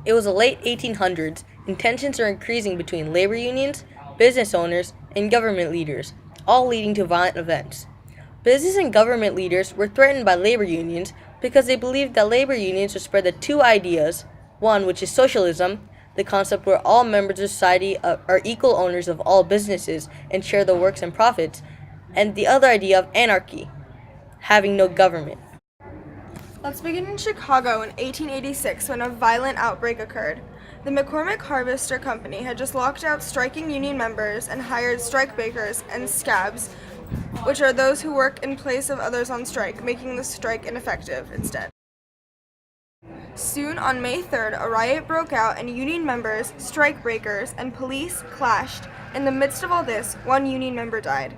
It was the late 1800s, and tensions were increasing between labor unions, business owners, and government leaders, all leading to violent events. Business and government leaders were threatened by labor unions because they believed that labor unions would spread the two ideas: one, which is socialism, the concept where all members of society are equal owners of all businesses and share the works and profits, and the other idea of anarchy, having no government. Let's begin in Chicago in 1886 when a violent outbreak occurred. The McCormick Harvester Company had just locked out striking union members and hired strike breakers and scabs, which are those who work in place of others on strike, making the strike ineffective instead. Soon, on May 3rd, a riot broke out and union members, strike breakers, and police clashed. In the midst of all this, one union member died.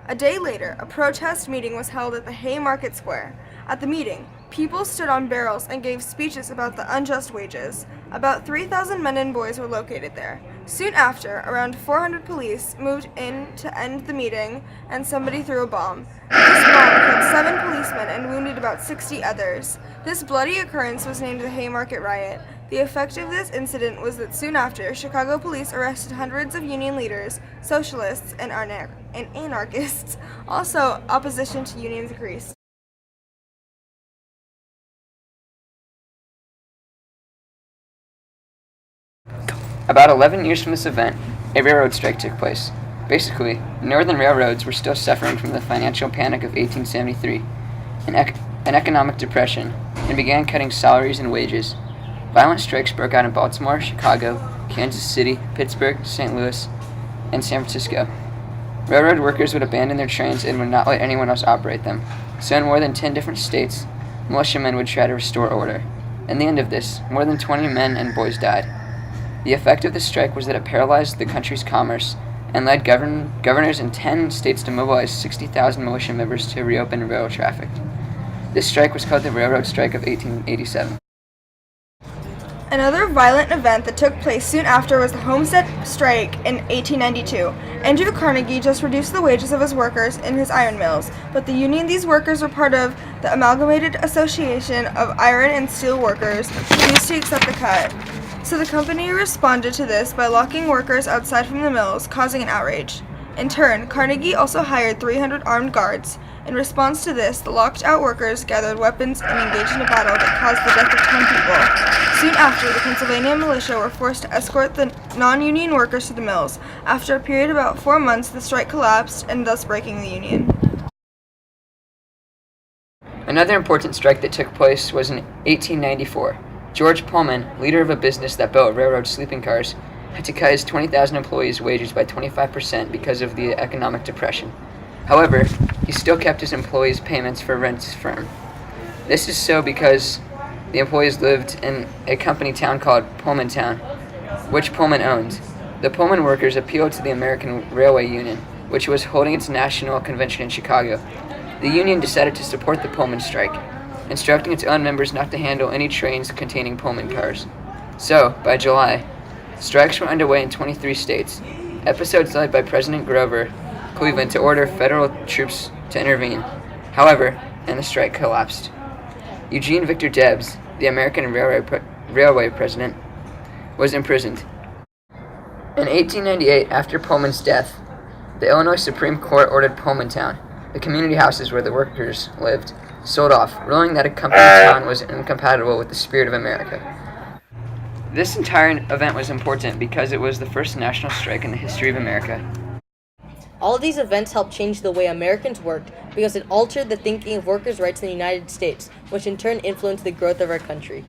A day later, a protest meeting was held at the Haymarket Square. At the meeting, people stood on barrels and gave speeches about the unjust wages. About 3,000 men and boys were located there. Soon after, around 400 police moved in to end the meeting, and somebody threw a bomb. This bomb killed 7 policemen and wounded about 60 others. This bloody occurrence was named the Haymarket Riot. The effect of this incident was that soon after, Chicago police arrested hundreds of union leaders, socialists, and anarchists. Also, opposition to unions increased. About 11 years from this event, a railroad strike took place. Basically, northern railroads were still suffering from the financial panic of 1873, an economic depression, and began cutting salaries and wages. Violent strikes broke out in Baltimore, Chicago, Kansas City, Pittsburgh, St. Louis, and San Francisco. Railroad workers would abandon their trains and would not let anyone else operate them. So in more than 10 different states, militiamen would try to restore order. In the end of this, more than 20 men and boys died. The effect of the strike was that it paralyzed the country's commerce and led governors in 10 states to mobilize 60,000 militia members to reopen rail traffic. This strike was called the Railroad Strike of 1887. Another violent event that took place soon after was the Homestead Strike in 1892. Andrew Carnegie just reduced the wages of his workers in his iron mills, but the union these workers were part of, the Amalgamated Association of Iron and Steel Workers, refused to accept the cut. So the company responded to this by locking workers outside from the mills, causing an outrage. In turn, Carnegie also hired 300 armed guards. In response to this, the locked-out workers gathered weapons and engaged in a battle that caused the death of 10 people. Soon after, the Pennsylvania militia were forced to escort the non-union workers to the mills. After a period of about 4 months, the strike collapsed, and thus breaking the union. Another important strike that took place was in 1894. George Pullman, leader of a business that built railroad sleeping cars, had to cut his 20,000 employees' wages by 25% because of the economic depression. However, he still kept his employees' payments for rents firm. This is so because the employees lived in a company town called Pullmantown, which Pullman owned. The Pullman workers appealed to the American Railway Union, which was holding its national convention in Chicago. The union decided to support the Pullman strike, instructing its own members not to handle any trains containing Pullman cars. So, by July, strikes were underway in 23 states, episodes led by President Grover Cleveland to order federal troops to intervene. However, and the strike collapsed. Eugene Victor Debs, the American Railway president, was imprisoned. In 1898, after Pullman's death, the Illinois Supreme Court ordered Pullmantown, the community houses where the workers lived, sold off, ruling that a company town was incompatible with the spirit of America. This entire event was important because it was the first national strike in the history of America. All of these events helped change the way Americans worked because it altered the thinking of workers' rights in the United States, which in turn influenced the growth of our country.